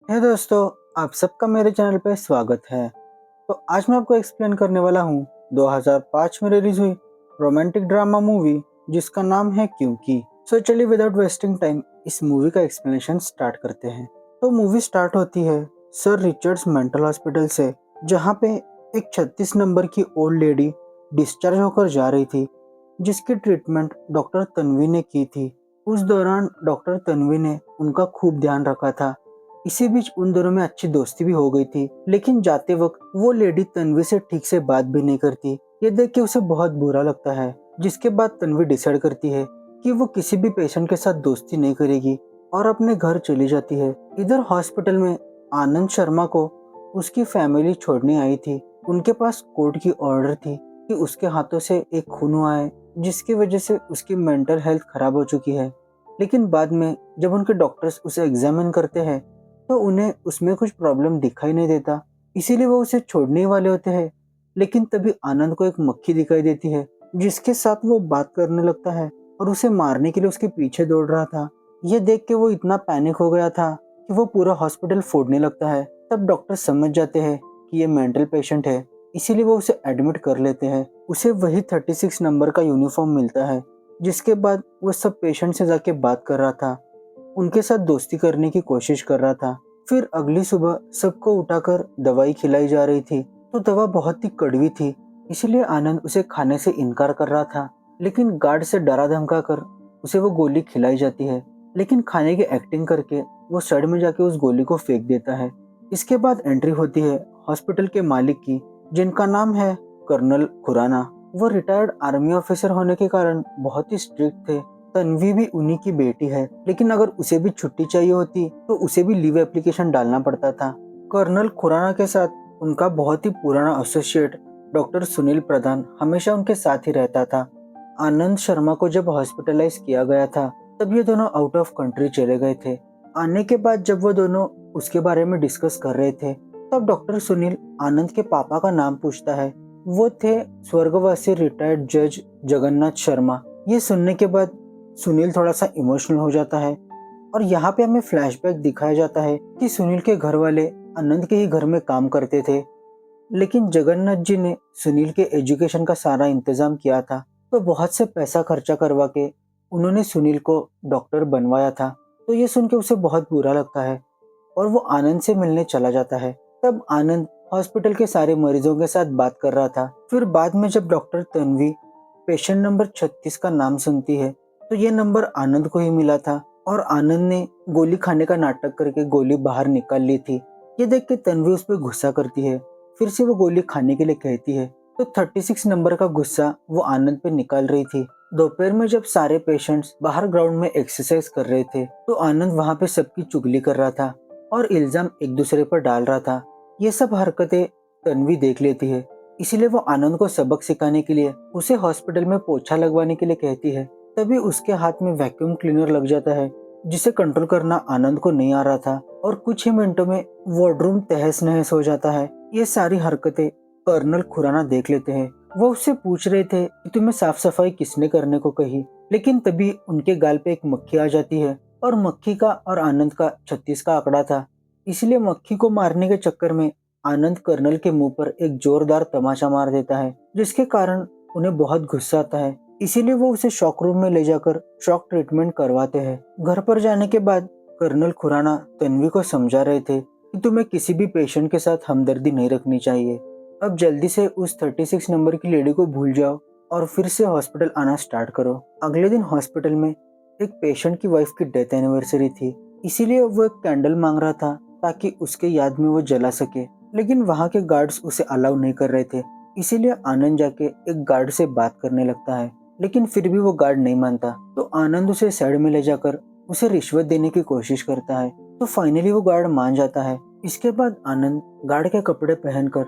हे दोस्तों, आप सबका मेरे चैनल पे स्वागत है। तो आज मैं आपको एक्सप्लेन करने वाला हूँ 2005 में रिलीज हुई रोमांटिक ड्रामा मूवी जिसका नाम है क्योंकि। चलिए विदाउट वेस्टिंग टाइम इस मूवी का एक्सप्लेनेशन स्टार्ट करते हैं। तो मूवी स्टार्ट होती है सर रिचर्ड्स मेंटल हॉस्पिटल से, जहाँ पे एक 36 नंबर की ओल्ड लेडी डिस्चार्ज होकर जा रही थी, जिसकी ट्रीटमेंट डॉक्टर तन्वी ने की थी। उस दौरान डॉक्टर तन्वी ने उनका खूब ध्यान रखा था। इसी बीच उन दोनों में अच्छी दोस्ती भी हो गई थी, लेकिन जाते वक्त वो लेडी तन्वी से ठीक से बात भी नहीं करती। ये देख के उसे बहुत बुरा लगता है, जिसके बाद तन्वी डिसाइड करती है कि वो किसी भी पेशेंट के साथ दोस्ती नहीं करेगी और अपने घर चली जाती है। इधर हॉस्पिटल में आनंद शर्मा को उसकी फैमिली छोड़ने आई थी। उनके पास कोर्ट की ऑर्डर थी कि उसके हाथों से एक खून हुआ है, जिसकी वजह से उसकी मेंटल हेल्थ खराब हो चुकी है। लेकिन बाद में जब उनके डॉक्टर्स उसे एग्जामिन करते हैं तो उन्हें उसमें कुछ प्रॉब्लम दिखाई नहीं देता, इसीलिए वो उसे छोड़ने ही वाले होते हैं। लेकिन तभी आनंद को एक मक्खी दिखाई देती है, जिसके साथ वो बात करने लगता है और उसे मारने के लिए उसके पीछे दौड़ रहा था। ये देख के वो इतना पैनिक हो गया था कि वो पूरा हॉस्पिटल फोड़ने लगता है। तब डॉक्टर समझ जाते हैं कि ये मेंटल पेशेंट है, इसीलिए वो उसे एडमिट कर लेते हैं। उसे वही 36 नंबर का यूनिफॉर्म मिलता है, जिसके बाद वो सब पेशेंट से जाके बात कर रहा था, उनके साथ दोस्ती करने की कोशिश कर रहा था। फिर अगली सुबह सबको उठाकर दवाई खिलाई जा रही थी, तो दवा बहुत ही कड़वी थी, इसलिए आनंद उसे खाने से इनकार कर रहा था। लेकिन गार्ड से डरा धमका कर उसे वो गोली खिलाई जाती है, लेकिन खाने की एक्टिंग करके वो सड़ में जाके उस गोली को फेंक देता है। इसके बाद एंट्री होती है हॉस्पिटल के मालिक की, जिनका नाम है कर्नल खुराना। वो रिटायर्ड आर्मी ऑफिसर होने के कारण बहुत ही स्ट्रिक्ट थे। तन्वी भी उन्हीं की बेटी है, लेकिन अगर उसे भी छुट्टी चाहिए होती तो उसे भी लीव एप्लीकेशन डालना पड़ता था। कर्नल खुराना के साथ उनका बहुत ही पुराना एसोसिएट डॉक्टर सुनील प्रधान हमेशा उनके साथ ही रहता था। आनंद शर्मा को जब हॉस्पिटलाइज किया गया था, तब ये दोनों आउट ऑफ कंट्री चले गए थे। आने के बाद जब वो दोनों उसके बारे में डिस्कस कर रहे थे, तब डॉक्टर सुनील आनंद के पापा का नाम पूछता है। वो थे स्वर्गवासी रिटायर्ड जज जगन्नाथ शर्मा। ये सुनने के बाद सुनील थोड़ा सा इमोशनल हो जाता है और यहाँ पे हमें फ्लैशबैक दिखाया जाता है कि सुनील के घर वाले आनंद के ही घर में काम करते थे, लेकिन जगन्नाथ जी ने सुनील के एजुकेशन का सारा इंतजाम किया था, तो बहुत से पैसा खर्चा करवा के उन्होंने सुनील को डॉक्टर बनवाया था। तो ये सुन के उसे बहुत बुरा लगता है और वो आनंद से मिलने चला जाता है। तब आनंद हॉस्पिटल के सारे मरीजों के साथ बात कर रहा था। फिर बाद में जब डॉक्टर तन्वी पेशेंट नंबर 36 का नाम सुनती है, तो ये नंबर आनंद को ही मिला था और आनंद ने गोली खाने का नाटक करके गोली बाहर निकाल ली थी। ये देख के तन्वी उस पर गुस्सा करती है, फिर से वो गोली खाने के लिए कहती है, तो 36 नंबर का गुस्सा वो आनंद पे निकाल रही थी। दोपहर में जब सारे पेशेंट्स बाहर ग्राउंड में एक्सरसाइज कर रहे थे, तो आनंद वहाँ पे सबकी चुगली कर रहा था और इल्जाम एक दूसरे पर डाल रहा था। ये सब हरकतें तन्वी देख लेती है, इसीलिए वो आनंद को सबक सिखाने के लिए उसे हॉस्पिटल में पोछा लगवाने के लिए कहती है। तभी उसके हाथ में वैक्यूम क्लीनर लग जाता है, जिसे कंट्रोल करना आनंद को नहीं आ रहा था और कुछ ही मिनटों में वार्डरूम तहस नहस हो जाता है। ये सारी हरकतें कर्नल खुराना देख लेते हैं। वो उससे पूछ रहे थे कि तुम्हें साफ सफाई किसने करने को कही, लेकिन तभी उनके गाल पे एक मक्खी आ जाती है और मक्खी का और आनंद का 36 का आंकड़ा था, इसलिए मक्खी को मारने के चक्कर में आनंद कर्नल के मुंह पर एक जोरदार तमाचा मार देता है, जिसके कारण उन्हें बहुत गुस्सा आता है। इसीलिए वो उसे शॉक रूम में ले जाकर शॉक ट्रीटमेंट करवाते हैं। घर पर जाने के बाद कर्नल खुराना तन्वी को समझा रहे थे कि तुम्हें किसी भी पेशेंट के साथ हमदर्दी नहीं रखनी चाहिए। अब जल्दी से उस 36 नंबर की लेडी को भूल जाओ और फिर से हॉस्पिटल आना स्टार्ट करो। अगले दिन हॉस्पिटल में एक पेशेंट की वाइफ की डेथ एनिवर्सरी थी, इसीलिए वो एक कैंडल मांग रहा था ताकि उसके याद में वो जला सके, लेकिन वहाँ के गार्ड्स उसे अलाउ नहीं कर रहे थे। इसीलिए आनंद जाके एक गार्ड से बात करने लगता है, लेकिन फिर भी वो गार्ड नहीं मानता। तो आनंद उसे साइड में ले जाकर उसे रिश्वत देने की कोशिश करता है, तो फाइनली वो गार्ड मान जाता है। इसके बाद आनंद गार्ड के कपड़े पहनकर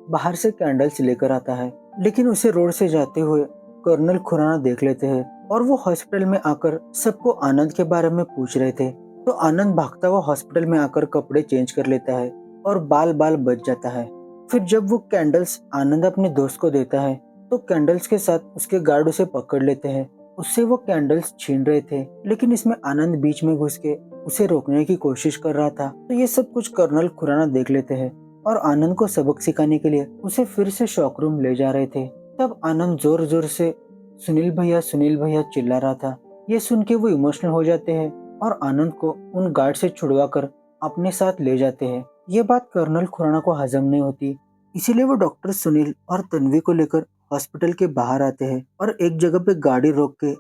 बाहर से कैंडल्स लेकर आता है, लेकिन उसे रोड से जाते हुए कर्नल खुराना देख लेते हैं और वो हॉस्पिटल में आकर सबको आनंद के बारे में पूछ रहे थे। तो आनंद भागता हुआ हॉस्पिटल में आकर कपड़े चेंज कर लेता है और बाल बाल बच जाता है। फिर जब वो कैंडल्स आनंद अपने दोस्त को देता है, तो कैंडल्स के साथ उसके गार्ड उसे पकड़ लेते हैं। उससे वो कैंडल्स छीन रहे थे, लेकिन इसमें आनंद बीच में घुस के उसे रोकने की कोशिश कर रहा था। तो ये सब कुछ कर्नल खुराना देख लेते हैं और आनंद को सबक सिखाने के लिए उसे फिर से शॉक रूम ले जा रहे थे। तब आनंद जोर जोर से सुनील भैया चिल्ला रहा था। ये सुन के वो इमोशनल हो जाते हैं और आनंद को उन गार्ड से छुड़वा कर अपने साथ ले जाते हैं। ये बात कर्नल खुराना को हजम नहीं होती, इसीलिए वो डॉक्टर सुनील और तन्वी को लेकर हॉस्पिटल के बाहर आते हैं और एक जगह पे गाड़ी रोक के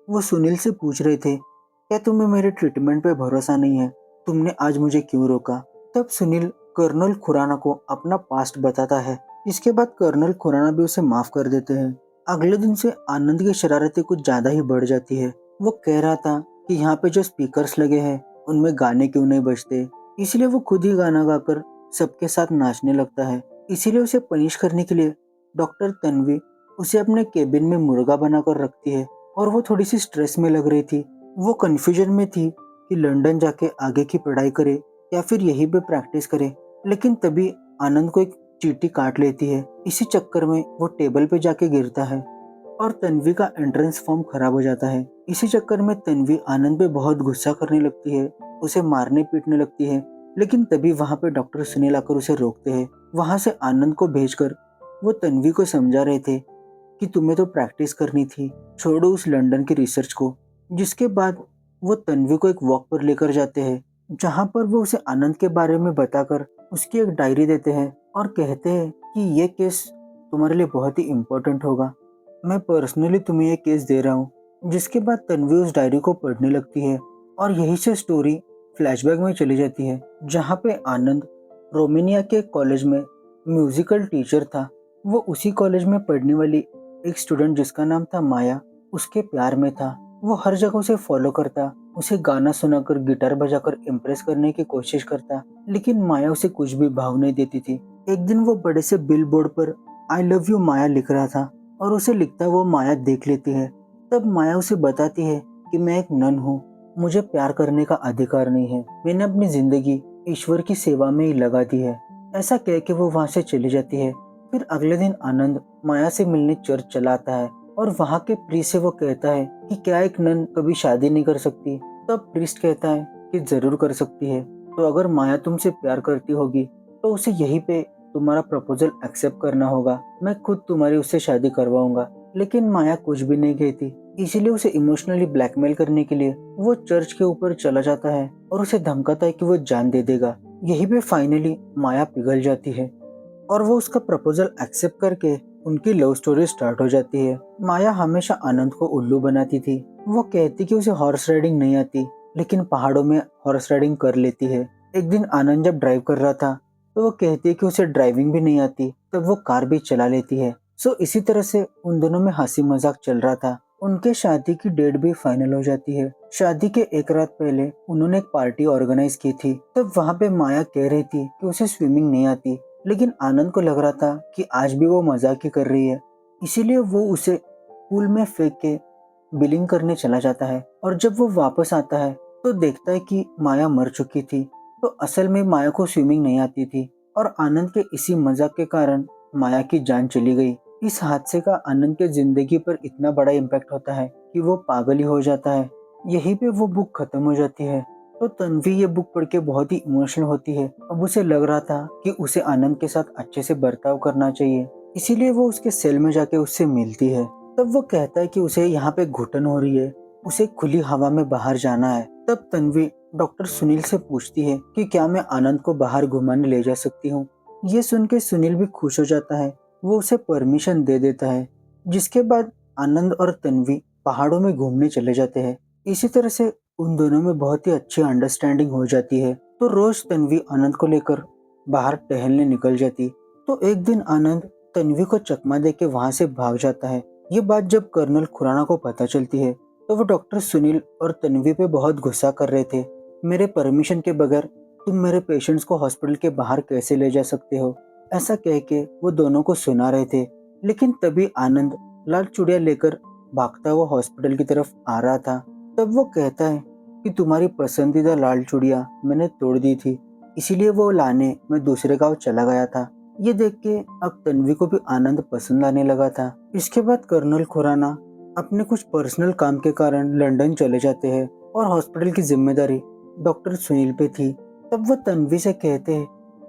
वो सुनील से पूछ रहे थे, क्या तुम्हें मेरे ट्रीटमेंट पे भरोसा नहीं है? तुमने आज मुझे क्यों रोका? तब सुनील कर्नल खुराना को अपना पास्ट बताता है। इसके बाद कर्नल खुराना भी उसे माफ कर देते हैं। अगले दिन से आनंद की शरारतें कुछ ज्यादा ही बढ़ जाती है। वो कह रहा था कि यहाँ पे जो स्पीकर्स लगे हैं उनमें गाने क्यों नहीं बजते, इसलिए वो खुद ही गाना गाकर सबके साथ नाचने लगता है। इसीलिए उसे पनिश करने के लिए डॉक्टर तन्वी उसे अपने केबिन में मुर्गा बनाकर रखती है और वो थोड़ी सी स्ट्रेस में लग रही थी। वो कंफ्यूजन में थी कि लंदन जाके आगे की पढ़ाई करे या फिर यहीं पे प्रैक्टिस करे। लेकिन तभी आनंद को एक चींटी काट लेती है। इसी चक्कर में वो टेबल पे जाके गिरता है और तन्वी का एंट्रेंस फॉर्म खराब हो जाता है। इसी चक्कर में तन्वी आनंद पे बहुत गुस्सा करने लगती है, उसे मारने पीटने लगती है। लेकिन तभी वहाँ पे डॉक्टर सुनील आकर उसे रोकते हैं। वहाँ से आनंद को भेजकर वो तन्वी को समझा रहे थे कि तुम्हें तो प्रैक्टिस करनी थी, छोड़ो उस लंदन की रिसर्च को। जिसके बाद वो तन्वी को एक वॉक पर लेकर जाते हैं, जहाँ पर वो उसे आनंद के बारे में बताकर उसकी एक डायरी देते हैं और कहते हैं कि ये केस तुम्हारे लिए बहुत ही इम्पोर्टेंट होगा, मैं पर्सनली तुम्हें ये केस दे रहा हूँ। जिसके बाद तन्वी उस डायरी को पढ़ने लगती है और यहीं से स्टोरी फ्लैशबैक में चली जाती है, जहाँ पे आनंद रोमानिया के कॉलेज में म्यूजिकल टीचर था। वो उसी कॉलेज में पढ़ने वाली एक स्टूडेंट जिसका नाम था माया, उसके प्यार में था। वो हर जगह उसे फॉलो करता, उसे गाना सुनाकर गिटार बजाकर इम्प्रेस करने की कोशिश करता, लेकिन माया उसे कुछ भी भाव नहीं देती थी। एक दिन वो बड़े से बिल बोर्ड पर आई लव यू माया लिख रहा था और उसे लिखता वो माया देख लेती है। तब माया उसे बताती है कि मैं एक नन हूँ, मुझे प्यार करने का अधिकार नहीं है, मैंने अपनी जिंदगी ईश्वर की सेवा में ही लगा दी है। ऐसा कह के वो वहाँ से चली जाती है। फिर अगले दिन आनंद माया से मिलने चर्च चला आता है और वहाँ के प्रीस्ट से वो कहता है कि क्या एक नन कभी शादी नहीं कर सकती? तब प्रीस्ट कहता है कि जरूर कर सकती है। तो अगर माया तुमसे प्यार करती होगी तो उसे यहीं पे तुम्हारा प्रपोजल एक्सेप्ट करना होगा, मैं खुद तुम्हारी उससे शादी करवाऊंगा। लेकिन माया कुछ भी नहीं कहती, इसीलिए उसे इमोशनली ब्लैकमेल करने के लिए वो चर्च के ऊपर चला जाता है और उसे धमकाता है कि वो जान दे देगा। यहीं पे फाइनली माया पिघल जाती है और वो उसका प्रपोजल एक्सेप्ट करके उनकी लव स्टोरी स्टार्ट हो जाती है। माया हमेशा आनंद को उल्लू बनाती थी। वो कहती कि उसे हॉर्स राइडिंग नहीं आती, लेकिन पहाड़ों में हॉर्स राइडिंग कर लेती है। एक दिन आनंद जब ड्राइव कर रहा था तो वो कहती है कि उसे ड्राइविंग भी नहीं आती, तब वो कार भी चला लेती है। सो इसी तरह से उन दोनों में हंसी मजाक चल रहा था। उनके शादी की डेट भी फाइनल हो जाती है। शादी के एक रात पहले उन्होंने एक पार्टी ऑर्गेनाइज की थी। तब वहाँ पे माया कह रही थी कि उसे स्विमिंग नहीं आती, लेकिन आनंद को लग रहा था कि आज भी वो मजाक ही कर रही है। इसीलिए वो उसे पूल में फेंक के बिलिंग करने चला जाता है और जब वो वापस आता है तो देखता है कि माया मर चुकी थी। तो असल में माया को स्विमिंग नहीं आती थी और आनंद के इसी मजाक के कारण माया की जान चली गई। इस हादसे का आनंद के जिंदगी पर इतना बड़ा इम्पैक्ट होता है कि वो पागल ही हो जाता है। यहीं पे वो बुक खत्म हो जाती है। तो तन्वी ये बुक पढ़ के बहुत ही इमोशनल होती है। अब उसे लग रहा था कि उसे आनंद के साथ अच्छे से बर्ताव करना चाहिए, इसीलिए वो उसके सेल में जाके उससे मिलती है। तब वो कहता है कि उसे यहाँ पे घुटन हो रही है, उसे खुली हवा में बाहर जाना है। तब तन्वी डॉक्टर सुनील से पूछती है कि क्या मैं आनंद को बाहर घुमाने ले जा सकती हूँ। ये सुन के सुनील भी खुश हो जाता है, वो उसे परमिशन दे देता है। जिसके बाद आनंद और तन्वी पहाड़ों में घूमने चले जाते हैं। इसी तरह से उन दोनों में बहुत ही अच्छी अंडरस्टैंडिंग हो जाती है। तो रोज तन्वी आनंद को लेकर बाहर टहलने निकल जाती। तो एक दिन आनंद तन्वी को चकमा दे के वहां से भाग जाता है। ये बात जब कर्नल खुराना को पता चलती है तो वो डॉक्टर सुनील और तन्वी पे बहुत गुस्सा कर रहे थे। मेरे परमिशन के बगैर तुम मेरे पेशेंट्स को हॉस्पिटल के बाहर कैसे ले जा सकते हो, ऐसा कह के वो दोनों को सुना रहे थे। लेकिन तभी आनंद लाल चूड़िया लेकर भागता हुआ हॉस्पिटल की तरफ आ रहा था। तब वो कहता है कि तुम्हारी पसंदीदा लाल चूड़िया मैंने तोड़ दी थी, इसीलिए वो लाने मैं दूसरे गांव चला गया था। ये देख के अब तन्वी को भी आनंद पसंद आने लगा था। इसके बाद कर्नल खुराना अपने कुछ पर्सनल काम के कारण लंदन चले जाते हैं और हॉस्पिटल की जिम्मेदारी डॉक्टर सुनील पे थी। तब वो तन्वी से कहते हैं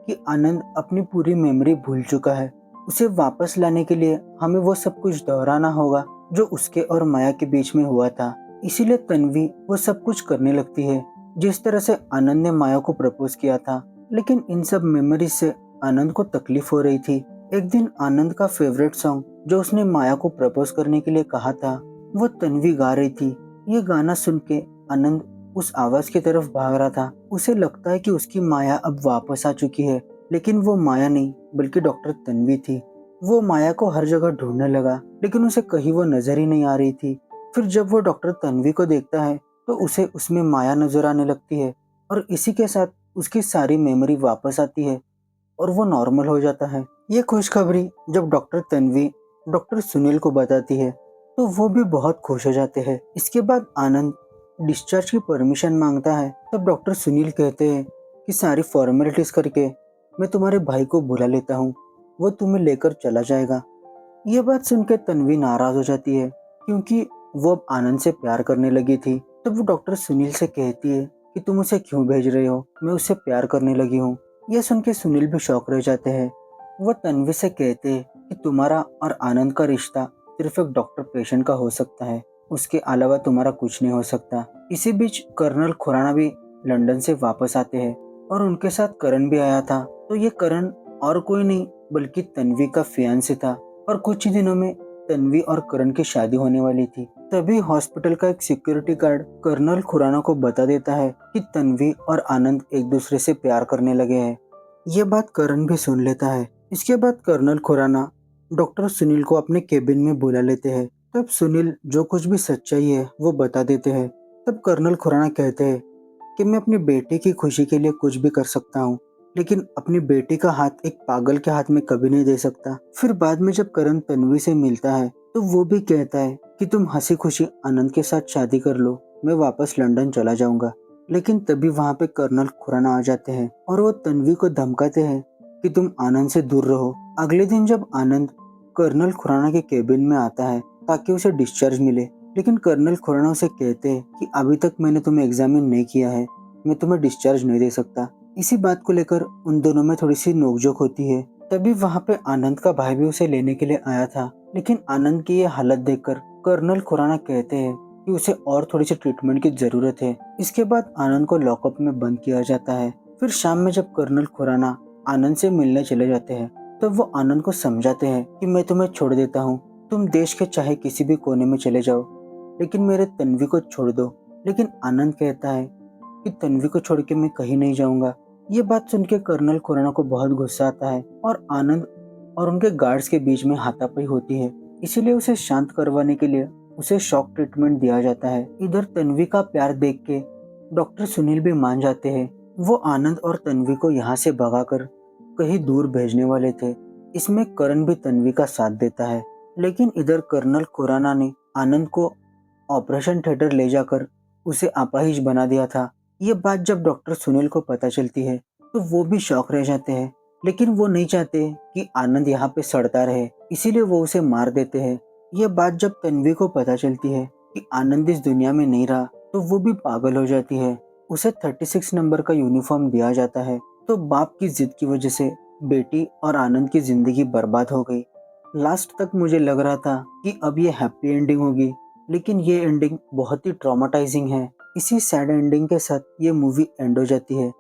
कि आनंद अपनी पूरी मेमोरी भूल चुका है। उसे वापस लाने के लिए हमें वो सब कुछ दोहराना होगा जो उसके और माया के बीच में हुआ था। इसीलिए तन्वी वो सब कुछ करने लगती है जिस तरह से आनंद ने माया को प्रपोज किया था। लेकिन इन सब मेमोरीज से आनंद को तकलीफ हो रही थी। एक दिन आनंद का फेवरेट सॉन्ग जो उसने माया को प्रपोज करने के लिए कहा था वो तन्वी गा रही थी। ये गाना सुन के आनंद उस आवाज की तरफ भाग रहा था। उसे लगता है कि उसकी माया अब वापस आ चुकी है, लेकिन वो माया नहीं बल्कि डॉक्टर तन्वी थी। वो माया को हर जगह ढूंढने लगा लेकिन उसे कहीं वो नजर ही नहीं आ रही थी। फिर जब वो डॉक्टर तन्वी को देखता है तो उसे उसमें माया नजर आने लगती है और इसी के साथ उसकी सारी मेमोरी वापस आती है और वो नॉर्मल हो जाता है। ये खुशखबरी जब डॉक्टर तन्वी डॉक्टर सुनील को बताती है तो वो भी बहुत खुश हो जाते हैं। इसके बाद आनंद डिस्चार्ज की परमिशन मांगता है। तब डॉक्टर सुनील कहते हैं कि सारी फॉर्मेलिटीज करके मैं तुम्हारे भाई को बुला लेता हूँ, वो तुम्हें लेकर चला जाएगा। ये बात सुन के तन्वी नाराज हो जाती है क्योंकि वो अब आनंद से प्यार करने लगी थी। तब वो डॉक्टर सुनील से कहती है कि तुम उसे क्यों भेज रहे हो, मैं उससे प्यार करने लगी हूँ। यह सुन के सुनील भी शॉक रह जाते हैं। वो तन्वी से कहते हैं कि तुम्हारा और आनंद का रिश्ता सिर्फ एक डॉक्टर पेशेंट का हो सकता है, उसके अलावा तुम्हारा कुछ नहीं हो सकता। इसी बीच कर्नल खुराना भी लंदन से वापस आते हैं और उनके साथ करण भी आया था। तो ये करण और कोई नहीं बल्कि तन्वी का फियांसे था और कुछ ही दिनों में तन्वी और करण की शादी होने वाली थी। तभी हॉस्पिटल का एक सिक्योरिटी गार्ड कर्नल खुराना को बता देता है कि तन्वी और आनंद एक दूसरे से प्यार करने लगे हैं। ये बात करण भी सुन लेता है। इसके बाद कर्नल खुराना डॉक्टर सुनील को अपने केबिन में बुला लेते हैं। तब सुनील जो कुछ भी सच्चाई है वो बता देते हैं। तब कर्नल खुराना कहते हैं कि मैं अपनी बेटी की खुशी के लिए कुछ भी कर सकता हूँ, लेकिन अपनी बेटी का हाथ एक पागल के हाथ में कभी नहीं दे सकता। फिर बाद में जब करण तन्वी से मिलता है तो वो भी कहता है कि तुम हंसी खुशी आनंद के साथ शादी कर लो, मैं वापस लंदन चला जाऊंगा। लेकिन तभी वहाँ पे कर्नल खुराना आ जाते हैं और वो तन्वी को धमकाते हैं कि तुम आनंद से दूर रहो। अगले दिन जब आनंद कर्नल खुराना के केबिन में आता है ताकि उसे डिस्चार्ज मिले, लेकिन कर्नल खुराना उसे कहते हैं कि अभी तक मैंने तुम्हें एग्जामिन नहीं किया है, मैं तुम्हें डिस्चार्ज नहीं दे सकता। इसी बात को लेकर उन दोनों में थोड़ी सी नोकझोंक होती है। तभी वहाँ पे आनंद का भाई भी उसे लेने के लिए आया था, लेकिन आनंद की ये हालत देखकर कर्नल खुराना कहते हैं कि उसे और थोड़ी सी ट्रीटमेंट की जरूरत है। इसके बाद आनंद को लॉकअप में बंद किया जाता है। फिर शाम में जब कर्नल खुराना आनंद से मिलने चले जाते हैं तो वो आनंद को समझाते हैं कि मैं तुम्हें छोड़ देता हूँ, तुम देश के चाहे किसी भी कोने में चले जाओ, लेकिन मेरे तन्वी को छोड़ दो। लेकिन आनंद कहता है कि तन्वी को छोड़ के मैं कहीं नहीं जाऊंगा। ये बात सुन के कर्नल खुराना को बहुत गुस्सा आता है और आनंद और उनके गार्ड्स के बीच में हाथापाई होती है। इसीलिए उसे शांत करवाने के लिए उसे शॉक ट्रीटमेंट दिया जाता है। इधर तन्वी का प्यार देख के डॉक्टर सुनील भी मान जाते हैं। वो आनंद और तन्वी को यहाँ से भगाकर कहीं दूर भेजने वाले थे। इसमें करण भी तन्वी का साथ देता है, लेकिन इधर कर्नल खुराना ने आनंद को ऑपरेशन थिएटर ले जाकर उसे अपाहिज बना दिया था। ये बात जब डॉक्टर सुनील को पता चलती है तो वो भी शॉक रह जाते हैं, लेकिन वो नहीं चाहते कि आनंद यहाँ पे सड़ता रहे, इसीलिए वो उसे मार देते हैं। ये बात जब तन्वी को पता चलती है कि आनंद इस दुनिया में नहीं रहा तो वो भी पागल हो जाती है। उसे 36 नंबर का यूनिफॉर्म दिया जाता है। तो बाप की जिद की वजह से बेटी और आनंद की जिंदगी बर्बाद हो गई। लास्ट तक मुझे लग रहा था कि अब ये हैप्पी एंडिंग होगी, लेकिन ये एंडिंग बहुत ही ट्रॉमाटाइजिंग है। इसी सैड एंडिंग के साथ ये मूवी एंड हो जाती है।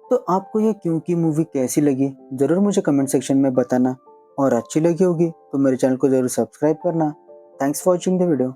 तो आपको ये क्योंकि मूवी कैसी लगी जरूर मुझे कमेंट सेक्शन में बताना, और अच्छी लगी होगी तो मेरे चैनल को जरूर सब्सक्राइब करना। Thanks for watching the video.